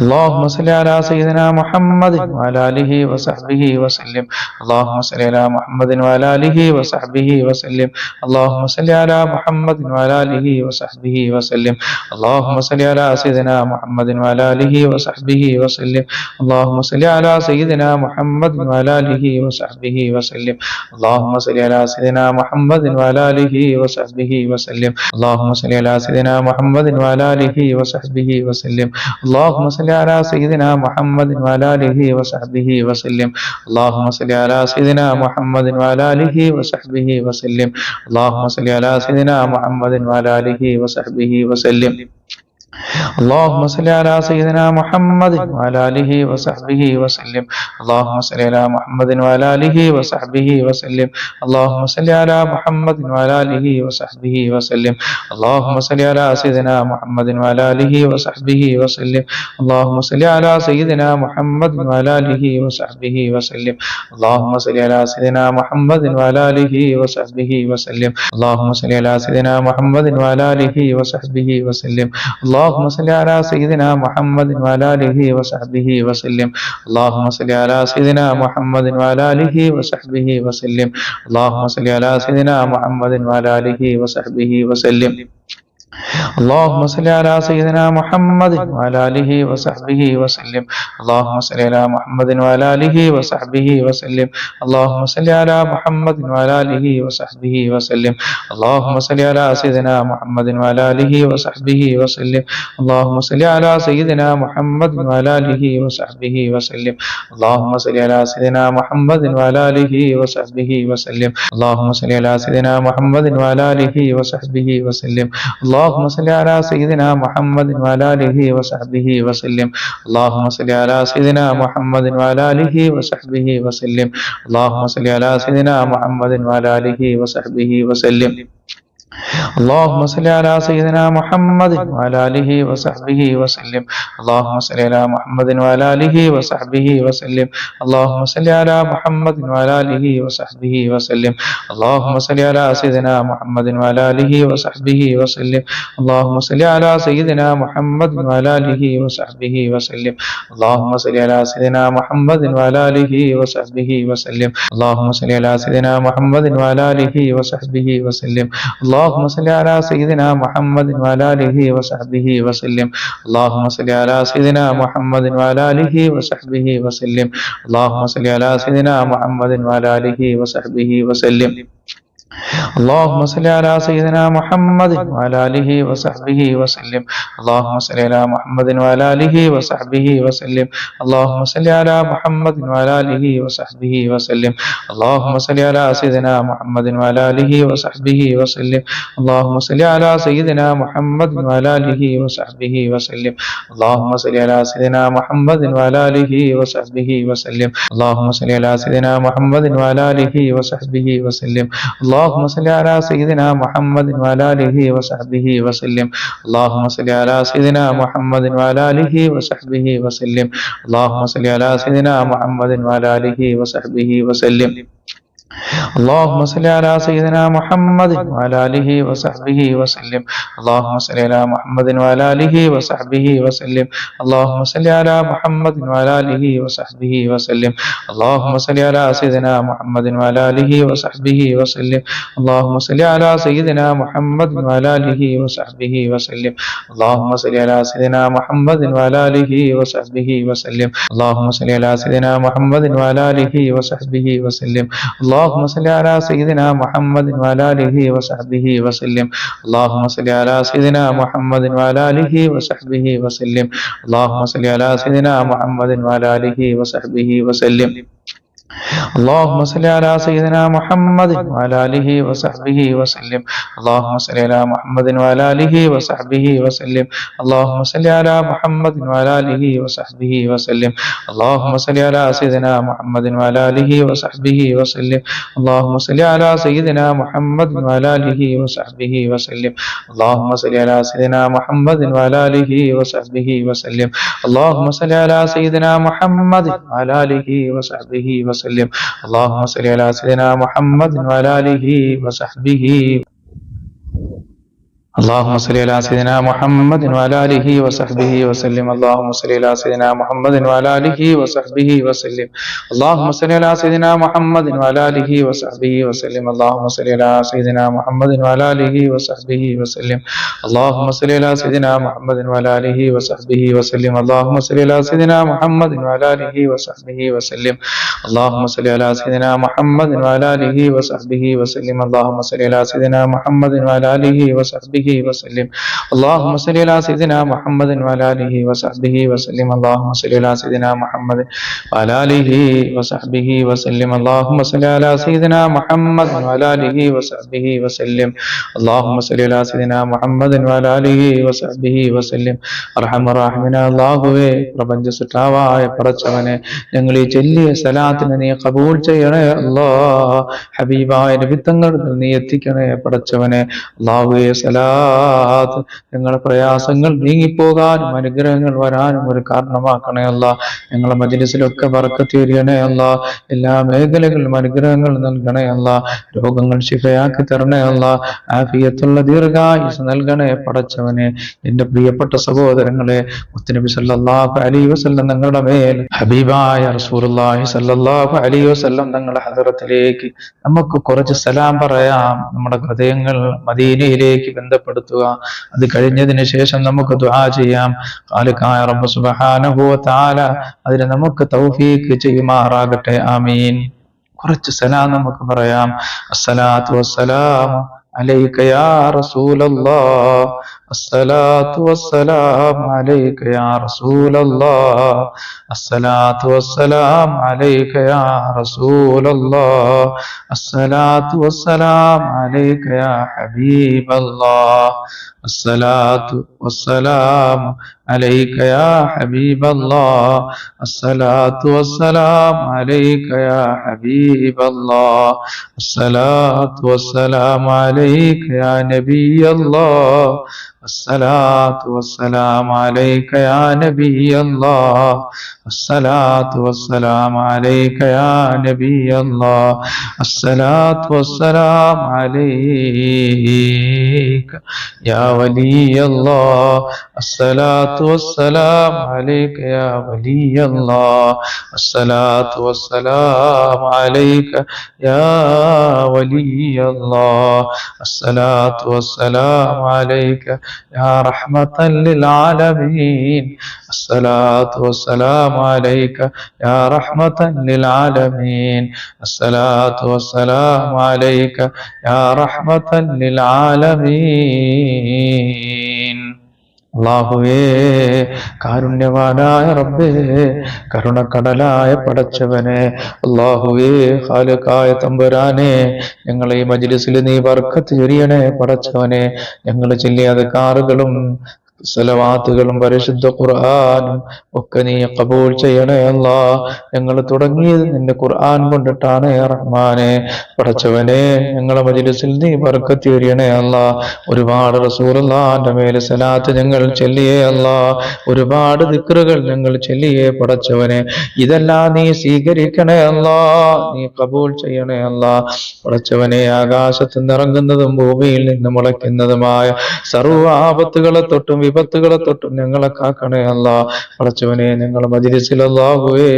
S1: اللهم صل على سيدنا محمد وعلى آله وصحبه وسلم. اللهم صل على محمد وعلى آله وصحبه وسلم. اللهم صل على محمد وعلى آله وصحبه وسلم. اللهم صل على سيدنا محمد وعلى آله وصحبه وسلم. اللهم صل على سيدنا محمد وعلى آله وصحبه وسلم. اللهم صل على سيدنا محمد وعلى آله وصحبه وسلم. اللهم صل على سيدنا محمد وعلى آله وصحبه وسلم. اللهم صل على سيدنا محمد وعلى آله وصحبه وسلم. اللهم صل على سيدنا محمد وعلى آله وصحبه وسلم. اللهم صل على سيدنا محمد وعلى آله وصحبه وسلم. اللهم صل على سيدنا محمد وعلى آله وصحبه وسلم. اللهم صل على محمد وعلى آله وصحبه وسلم. اللهم صل على محمد وعلى آله وصحبه وسلم. اللهم صل على سيدنا محمد وعلى آله وصحبه وسلم. اللهم صل على سيدنا محمد وعلى آله وصحبه وسلم. اللهم صل على سيدنا محمد وعلى آله وصحبه وسلم. اللهم صل على سيدنا محمد وعلى آله وصحبه وسلم. اللهم صل على سيدنا محمد وعلى آله وصحبه وسلم. اللهم صل على سيدنا محمد وعلى آله وصحبه وسلم. اللهم صل على سيدنا محمد وعلى آله وصحبه وسلم. اللهم صل على سيدنا محمد وعلى آله وصحبه وسلم. اللهم صل على محمد وعلى آله وصحبه وسلم. اللهم صل على محمد وعلى آله وصحبه وسلم. اللهم صل على سيدنا محمد وعلى آله وصحبه وسلم. اللهم صل على سيدنا محمد وعلى آله وصحبه وسلم. اللهم صل على سيدنا محمد وعلى آله وصحبه وسلم. اللهم صل على سيدنا محمد وعلى آله وصحبه وسلم. اللهم صل على سيدنا محمد وعلى آله وصحبه وسلم. اللهم صل على سيدنا محمد وعلى آله وصحبه وسلم. اللهم صل على سيدنا محمد وعلى آله وصحبه وسلم. اللهم صل على سيدنا محمد وعلى آله وصحبه وسلم. اللهم صل على محمد وعلى آله وصحبه وسلم. اللهم صل على محمد وعلى آله وصحبه وسلم. اللهم صل على سيدنا محمد وعلى آله وصحبه وسلم. اللهم صل على سيدنا محمد وعلى آله وصحبه وسلم. اللهم صل على سيدنا محمد وعلى آله وصحبه وسلم. اللهم صل على سيدنا محمد وعلى آله وصحبه وسلم. اللهم صل على سيدنا محمد وعلى آله وصحبه وسلم. اللهم صل على سيدنا محمد وعلى آله وصحبه وسلم. اللهم صل على سيدنا محمد وعلى آله وصحبه وسلم. اللهم صل على سيدنا محمد وعلى آله وصحبه وسلم. اللهم صل على محمد وعلى آله وصحبه وسلم. اللهم صل على محمد وعلى آله وصحبه وسلم. اللهم صل على سيدنا محمد وعلى آله وصحبه وسلم. اللهم صل على سيدنا محمد وعلى آله وصحبه وسلم. اللهم صل على سيدنا محمد وعلى آله وصحبه وسلم. اللهم صل على سيدنا محمد وعلى آله وصحبه وسلم. اللهم صل على سيدنا محمد وعلى آله وصحبه وسلم. اللهم صل على سيدنا محمد وعلى آله وصحبه وسلم. اللهم صل على سيدنا محمد وعلى آله وصحبه وسلم. اللهم صل على سيدنا محمد وعلى آله وصحبه وسلم. اللهم صل على محمد وعلى آله وصحبه وسلم. اللهم صل على محمد وعلى آله وصحبه وسلم. اللهم صل على سيدنا محمد وعلى آله وصحبه وسلم. اللهم صل على سيدنا محمد وعلى آله وصحبه وسلم. اللهم صل على سيدنا محمد وعلى آله وصحبه وسلم. اللهم صل على سيدنا محمد وعلى آله وصحبه وسلم. اللهم صل على سيدنا محمد وعلى آله وصحبه وسلم. اللهم صل على سيدنا محمد وعلى آله وصحبه وسلم. اللهم صل على سيدنا محمد وعلى آله وصحبه وسلم. اللهم صل على سيدنا محمد وعلى آله وصحبه وسلم. اللهم صل على محمد وعلى آله وصحبه وسلم. اللهم صل على محمد وعلى آله وصحبه وسلم. اللهم صل على سيدنا محمد وعلى آله وصحبه وسلم. اللهم صل على سيدنا محمد وعلى آله وصحبه وسلم. اللهم صل على سيدنا محمد وعلى آله وصحبه وسلم. اللهم صل على سيدنا محمد وعلى آله وصحبه وسلم. اللهم صل على سيدنا محمد وعلى آله وصحبه. اللهم صل على سيدنا محمد وعلى آله وصحبه وسلم. اللهم صل على سيدنا محمد وعلى آله وصحبه وسلم. اللهم صل على سيدنا محمد وعلى آله وصحبه وسلم. اللهم صل على سيدنا محمد وعلى آله وصحبه وسلم. اللهم صل على سيدنا محمد وعلى آله وصحبه وسلم. اللهم صل على سيدنا محمد وعلى آله وصحبه وسلم. اللهم صل على سيدنا محمد وعلى آله وصحبه وسلم. اللهم صل على سيدنا محمد وعلى آله وصحبه وسلم. اللهم صل على سيدنا محمد وعلى آله وصحبه وسلم. اللهم صل على سيدنا محمد وعلى آله وصحبه وسلم. اللهم صل على سيدنا محمد وعلى آله وصحبه وسلم. اللهم صل على سيدنا محمد وعلى آله وصحبه وسلم. അർഹമർ റഹീമായ അല്ലാഹുവേ, പ്രപഞ്ച സൃഷ്ടാവായ പടച്ചവനെ, ഞങ്ങൾ ഈ ചൊല്ലിയ സലാത്തിനെ നീ ഖബൂൽ ചെയ്യണേ അല്ലാഹ്. ഹബീബായ നബി തങ്ങൾ നീ എത്തിക്കണേ പടച്ചവനെ. അല്ലാഹുവേ, സലാത്ത് ഞങ്ങളുടെ പ്രയാസങ്ങൾ നീങ്ങിപ്പോകാനും അനുഗ്രഹങ്ങൾ വരാനും ഒരു കാരണമാക്കണേ അല്ലാഹ്. ഞങ്ങളുടെ മജ്‌ലിസിലൊക്കെ ബർക്കത്ത് ചൊരിയണേ അല്ലാഹ്. എല്ലാ മേഖലകളിലും അനുഗ്രഹങ്ങൾ നൽകണേ അല്ലാഹ്. രോഗങ്ങൾ ശിഫയാക്കി തരണേ അല്ലാഹ്. ആഫിയത്തുള്ള ദീർഘായുസ് നൽകണേ പടച്ചവനെ. എന്റെ പ്രിയപ്പെട്ട സഹോദരങ്ങളെ, മുത്തുനബി സല്ലല്ലാഹു അലൈഹി വസല്ലം തങ്ങളുടെ മേൽ ഹബീബായ റസൂലുള്ളാഹി സല്ലല്ലാഹു അലൈഹി വസല്ലം തങ്ങളുടെ ഹദറത്തിലേക്ക് നമുക്ക് കുറച്ച് സലാം പറയാം. നമ്മുടെ ഹൃദയങ്ങൾ മദീനയിലേക്ക് ബന്ധപ്പെടുത്തുക. അത് കഴിഞ്ഞതിന് ശേഷം നമുക്ക് ദുആ ചെയ്യാം. ഖാലിഖായ റബ്ബ് സുബ്ഹാനഹു വ തആല അതിനെ നമുക്ക് തൗഫീഖ് ചെയ്യുമാറാകട്ടെ. ആമീൻ. കുറച്ച് സലാം നമുക്ക് പറയാം. അസ്സലാത്തു വസ്സലാമു അലൈക യാ റസൂലല്ലാഹ്. അസ്സലാത്തു വസ്സലാമു അലൈക യാ റസൂലല്ലാഹ്. അസ്സലാത്തു വസ്സലാമു അലൈക യാ റസൂലല്ലാഹ്. അസ്സലാത്തു വസ്സലാമു അലൈക യാ ഹബീബല്ലാഹ്. അസ്സലാത്തു വസ്സലാമു അലൈക യാ ഹബീബല്ലാഹ്. അസ്സലാത്തു വസ്സലാമു അലൈക യാ ഹബീബല്ലാഹ്. അസ്സലാത്തു വസ്സലാമു അലൈക യാ നബിയല്ലാഹ്. അസ്സലാത്തു വസ്സലാമു അലൈക യാ നബിയല്ലാഹ്. അസ്സലാത്തു വസ്സലാമു അലൈക യാ നബിയല്ലാഹ്. അസ്സലാത്തു വസ്സലാമു അലൈക യാ വലിയല്ലാഹ്. അസ്സലാത്തു വസ്സലാമു അലൈക യാ വലിയല്ലാഹ്. അസ്സലാത്തു വസ്സലാമു അലൈക യാ വലിയല്ലാഹ്. അസ്സലാത്തു വസ്സലാമു അലൈക യാ റഹ്മത്തൻ ലിൽ ആലമീൻ. അസ്സലാത്തു വസ്സലാമു അലൈക യാ റഹ്മത്തൻ ലിൽ ആലമീൻ. അസ്സലാത്തു വസ്സലാമു അലൈക യാ റഹ്മത്തൻ ലിൽ ആലമീൻ. അല്ലാഹുവേ, കാരുണ്യവാനായ റബ്ബേ, കരുണക്കടലായ പടച്ചവനെ, അല്ലാഹുവേ, ഖാലിഖായ തമ്പുരാനെ, ഞങ്ങളെ ഈ മജ്‌ലിസിൽ നീ ബർക്കത്ത് ചൊരിയണേ പടച്ചവനെ. ഞങ്ങൾ ചൊല്ലിയ അദ്കാറുകളും സലവാത്തുകളും പരിശുദ്ധ ഖുർആനും ഒക്കെ നീ ഖബൂൽ ചെയ്യണേ അല്ലാഹ്. ഞങ്ങൾ തുടങ്ങിയത് നിന്റെ ഖുർആൻ കൊണ്ടിട്ടാണ് റഹ്മാനെ. പടച്ചവനെ, ഞങ്ങളെ മജ്‌ലിസിൽ നീ ബർക്കത്ത് ചൊരിയണേ അല്ലാഹ്. ഒരുപാട് റസൂലുള്ളാഹിന്റെ മേൽ സലാത്ത് ഞങ്ങൾ ചൊല്ലിയേ അല്ലാഹ്. ഒരുപാട് ദിക്റുകൾ ഞങ്ങൾ ചൊല്ലിയേ പടച്ചവനെ. ഇതെല്ലാം നീ സ്വീകരിക്കണേ അല്ലാഹ്. നീ ഖബൂൽ ചെയ്യണേ അല്ലാഹ്. പടച്ചവനെ, ആകാശത്ത് നിറങ്ങുന്നതും ഭൂമിയിൽ നിന്ന് മുളയ്ക്കുന്നതുമായ സർവ്വ ആപത്തുകളെ തൊട്ടും വിപത്തുകളെ തൊട്ടും ഞങ്ങളെ കാക്കണേ അല്ലാഹ്. പടച്ചവനെ, ഞങ്ങളെ മജ്‌ലിസിൽ അല്ലാഹുവേ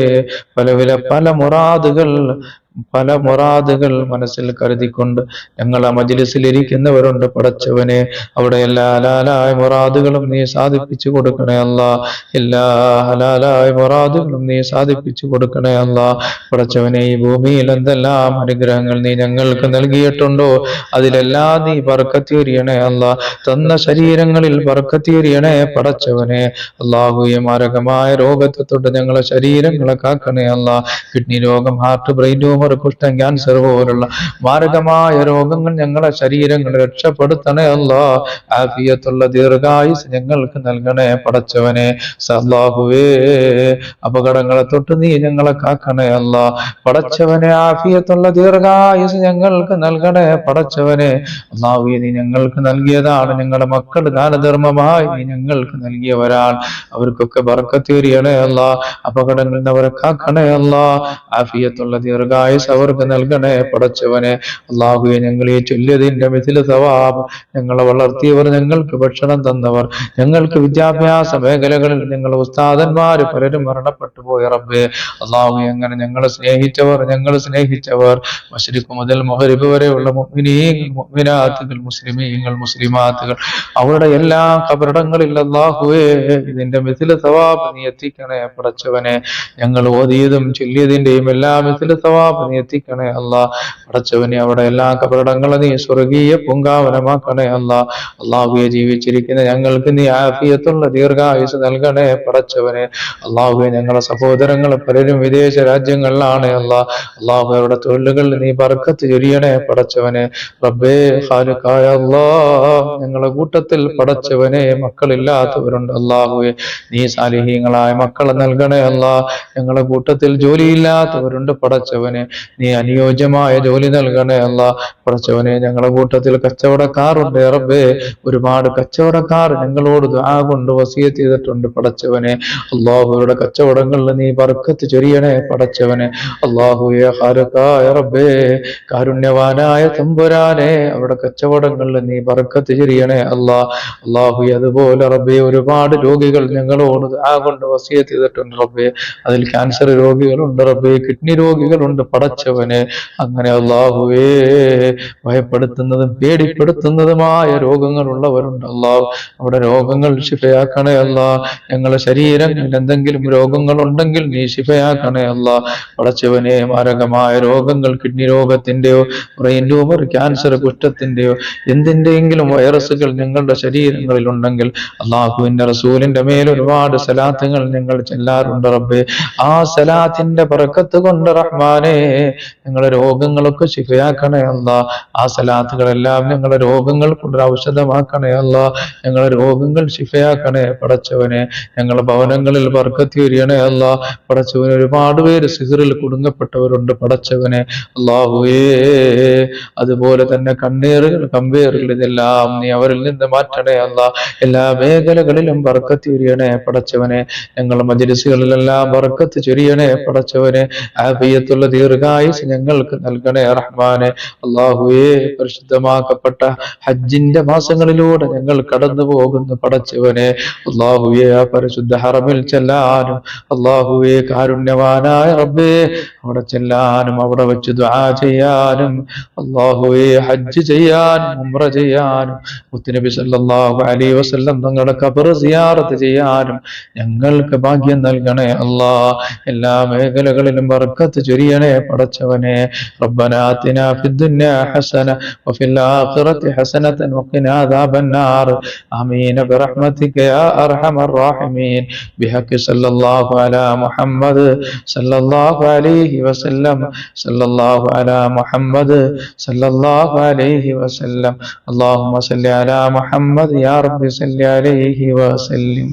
S1: പല മുറാദുകൾ മനസ്സിൽ കരുതിക്കൊണ്ട് ഞങ്ങളെ മജ്‌ലിസിൽ ഇരിക്കുന്നവരുണ്ട് പടച്ചവനെ. അവിടെ എല്ലാ ഹലാലായ മുറാദുകളും നീ സാധിപ്പിച്ചു കൊടുക്കണേ അല്ലാഹ്. എല്ലാ ഹലാലായ മുറാദുകളും നീ സാധിപ്പിച്ചു കൊടുക്കണേ അല്ലാഹ്. പടച്ചവനെ, ഈ ഭൂമിയിൽ എന്തെല്ലാം അനുഗ്രഹങ്ങൾ നീ ഞങ്ങൾക്ക് നൽകിയിട്ടുണ്ടോ അതിലെല്ലാം നീ ബർക്കത്ത് ചൊരിയണേ അല്ലാഹ്. തന്ന ശരീരങ്ങളിൽ ബർക്കത്ത് ചൊരിയണേ പടച്ചവനെ. അല്ലാഹുവേ, മാരകമായ രോഗത്തെ തൊട്ട് ഞങ്ങളെ ശരീരങ്ങളെ കാക്കണേ അല്ലാഹ്. കിഡ്നി രോഗം, ഹാർട്ട്, ബ്രെയിൻ ട്യൂമർ, കുഷ്ഠം, ക്യാൻസർ പോലുള്ള മാരകമായ രോഗങ്ങൾ ഞങ്ങളെ ശരീരങ്ങൾ രക്ഷപ്പെടുത്തണേ അല്ലാഹ്. ആഫിയത്തുള്ള ദീർഘായുസ് ഞങ്ങൾക്ക് നൽകണേ പടച്ചവനെ. അല്ലാഹുവേ, അപകടങ്ങളെ തൊട്ട് നീ ഞങ്ങളെ കാക്കണേ അല്ലാഹ്. പടച്ചവനെ, ആഫിയത്തുള്ള ദീർഘായുസ് ഞങ്ങൾക്ക് നൽകണേ പടച്ചവനെ. അല്ലാഹുവേ, നീ ഞങ്ങൾക്ക് നൽകിയതാണ്. ഞങ്ങളുടെ മക്കൾ ദാനധർമ്മമായി നീ ഞങ്ങൾക്ക് നൽകിയവരാണ്. അവർക്കൊക്കെ ബർക്കത്ത് ചൊരിയണേ അല്ലാഹ്. അപകടങ്ങളിൽ നിന്ന് അവരെ കാക്കണേ അല്ലാഹ്. ആഫിയത്തുള്ള ദീർഘായുസ് ദീർഘായുസ് അവർക്ക് നൽകണേ പടച്ചവനെ. അല്ലാഹുവേ, ഞങ്ങൾ ഈ ചൊല്ലിയതിന്റെ മിഥില സവാബ്, ഞങ്ങളെ വളർത്തിയവർ, ഞങ്ങൾക്ക് ഭക്ഷണം തന്നവർ, ഞങ്ങൾക്ക് വിദ്യാഭ്യാസ മേഖലകളിൽ ഞങ്ങൾ ഉസ്താദന്മാര് പലരും മരണപ്പെട്ടു പോയ റബ്ബേ, അല്ലാഹുവേ, അങ്ങനെ ഞങ്ങളെ സ്നേഹിച്ചവർ മശ്രിഖ് മുതൽ മഗ്രിബ് വരെയുള്ള മുഅ്മിനീങ്ങൾ, മുഅ്മിനാത്തുകൾ, മുസ്ലിമീങ്ങൾ, മുസ്ലിമാത്തുകൾ, അവരുടെ എല്ലാ ഖബറിടങ്ങളിൽ അല്ലാഹുവേ ഇതിന്റെ മിഥില സവാബ് നീ എത്തിക്കണേ പടച്ചവനെ. ഞങ്ങൾ ഓതിയതും ചൊല്ലിയതിന്റെയും എല്ലാ മിഥില സവാബ് നീ എത്തിക്കണേ അല്ലാ പടച്ചവനെ. അവിടെ എല്ലാ ഖബറിടങ്ങളും നീ സ്വർഗീയ പൂങ്കാവനമാക്കണേ അല്ലാ. അല്ലാഹുവേ, ജീവിച്ചിരിക്കുന്ന ഞങ്ങൾക്ക് നീ ആഫിയത്തുള്ള ദീർഘായുസ് നൽകണേ പടച്ചവനെ. അല്ലാഹുവേ, ഞങ്ങളുടെ സഹോദരങ്ങൾ പലരും വിദേശ രാജ്യങ്ങളിലാണ് അല്ലാ. അല്ലാഹു, അവരുടെ തൊഴിലുകളിൽ നീ ബർക്കത്ത് ചൊരിയണേ പടച്ചവനെ. റബ്ബേ ഖാലിഖായ അല്ലാഹ്, ഞങ്ങളുടെ കൂട്ടത്തിൽ പടച്ചവനെ മക്കളില്ലാത്തവരുണ്ട്. അല്ലാഹുവേ, നീ സാലിഹീങ്ങളായ മക്കളെ നൽകണേ അല്ലാ. ഞങ്ങളുടെ കൂട്ടത്തിൽ ജോലിയില്ലാത്തവരുണ്ട് പടച്ചവനെ, നീ അനുയോജ്യമായ ജോലി നൽകണേ അല്ലാ പടച്ചവനെ. ഞങ്ങളുടെ കൂട്ടത്തിൽ കച്ചവടക്കാരുണ്ട് റബ്ബേ, ഒരുപാട് കച്ചവടക്കാർ ഞങ്ങളോട് ദുആ കൊണ്ട് വസിയത്ത് ചെയ്തിട്ടുണ്ട് പടച്ചവനെ. അല്ലാഹുവയുടെ കച്ചവടങ്ങളിൽ നീ ബർക്കത്ത് ചൊരിയണേ പടച്ചവനെ. അല്ലാഹുവേ ഖാലിഖായ റബ്ബേ, കാരുണ്യവാനായ തമ്പുരാനെ, അവരുടെ കച്ചവടങ്ങളിൽ നീ ബർക്കത്ത് ചൊരിയണേ അല്ലാ. അല്ലാഹുവേ, അതുപോലെ റബ്ബേ, ഒരുപാട് രോഗികൾ ഞങ്ങളോട് ദുആ കൊണ്ട് വസിയത്ത് ചെയ്തിട്ടുണ്ട് റബ്ബേ. അതിൽ ക്യാൻസർ രോഗികളുണ്ട് റബ്ബേ, കിഡ്നി രോഗികളുണ്ട് പടച്ചവനെ. അങ്ങനെ അല്ലാഹുവേ, ഭയപ്പെടുത്തുന്നതും പേടിപ്പെടുത്തുന്നതുമായ രോഗങ്ങളുള്ളവരുണ്ട് അല്ലാഹ്. അവിടെ രോഗങ്ങൾ ശിഫയാക്കണേ അല്ലാ. ഞങ്ങളുടെ ശരീരങ്ങളിൽ എന്തെങ്കിലും രോഗങ്ങൾ ഉണ്ടെങ്കിൽ നീ ശിഫയാക്കണേ അല്ലാ പടച്ചവനെ. മാരകമായ രോഗങ്ങൾ, കിഡ്നി രോഗത്തിന്റെയോ ബ്രെയിൻ ട്യൂമർ, ക്യാൻസർ, കുഷ്ഠത്തിന്റെയോ എന്തിന്റെയെങ്കിലും വൈറസുകൾ ഞങ്ങളുടെ ശരീരങ്ങളിൽ ഉണ്ടെങ്കിൽ അല്ലാഹുവിന്റെ റസൂലിന്റെ മേൽ ഒരുപാട് സലാത്തുകൾ ഞങ്ങൾ ചെല്ലാറുണ്ട് റബ്ബേ. ആ സലാത്തിന്റെ ബറക്കത്ത് കൊണ്ട് റഹ്മാനെ, ഞങ്ങളുടെ രോഗങ്ങളൊക്കെ ശിഫയാക്കണേ അല്ലാ. ആ സലാത്തുകളെല്ലാം ഞങ്ങളുടെ രോഗങ്ങൾ കൊണ്ട് ഔഷധമാക്കണേ അല്ലാ. ഞങ്ങളുടെ രോഗങ്ങൾ ശിഫയാക്കണേ പടച്ചവനെ. ഞങ്ങളുടെ ഭവനങ്ങളിൽ ബർക്കത്ത് ചൊരിയണേ അല്ലാ പടച്ചവനെ. ഒരുപാട് പേര് സിഹറിൽ കുടുങ്ങപ്പെട്ടവരുണ്ട് പടച്ചവനെ. അല്ലാഹുവേ, അതുപോലെ തന്നെ കണ്ണീറുകൾ, കമ്പേറുകൾ, ഇതെല്ലാം നീ അവരിൽ നിന്ന് മാറ്റണേ അല്ലാ. എല്ലാ മേഖലകളിലും ബർക്കത്ത് ചൊരിയണേ പടച്ചവനെ. ഞങ്ങളുടെ മജ്‌ലിസുകളിലെല്ലാം ബർക്കത്ത് ചൊരിയണേ പടച്ചവനെ. ആഫിയത്തുള്ള ദീർഘായുസ് ഞങ്ങൾക്ക് നൽകണേ റഹ്മാനെ. അല്ലാഹുവേ, പരിശുദ്ധമാക്കപ്പെട്ട ഹജ്ജിന്റെ മാസങ്ങളിലൂടെ ഞങ്ങൾ കടന്നു പോകുന്നു പടച്ചവനെ. അല്ലാഹുവേ, ആ പരിശുദ്ധ ഹറമിൽ ചെല്ലാനും, അല്ലാഹുവേ കാരുണ്യവാനായ റബ്ബേ, അവിടെ ചെല്ലാനും, അവിടെ വെച്ച് ദുആ ചെയ്യാനും, അല്ലാഹുവേ ഹജ്ജ് ചെയ്യാനും, ഉംറ ചെയ്യാനും, മുത്തുനബി സല്ലല്ലാഹു അലൈഹി വസല്ലം തങ്ങളുടെ ഖബർ സിയാറത്ത് ചെയ്യാനും ഞങ്ങൾക്ക് ഭാഗ്യം നൽകണേ അല്ലാ. എല്ലാ മേഖലകളിലും ബർക്കത്ത് ചൊരിയണേ പടച്ചവനെ. റബ്ബനാ ആതിനാ ഫിദ്ദുനിയാ ഹസന വഫിൽ ആഖിറതി ഹസനതൻ വഖിനാ അദാബന്നാർ. ആമീൻ ബിറഹ്മതിക യാ അർഹമർ റഹീമീൻ. ബിഹഖി സല്ലല്ലാഹു അലാ മുഹമ്മദ് സല്ലല്ലാഹു അലൈഹി വസല്ലം. സല്ലല്ലാഹു അലാ മുഹമ്മദ് സല്ലല്ലാഹു അലൈഹി വസല്ലം. അല്ലാഹുമ്മ സല്ലി അലാ മുഹമ്മദ് യാ റബ്ബി സല്ലി അലൈഹി വസല്ലം.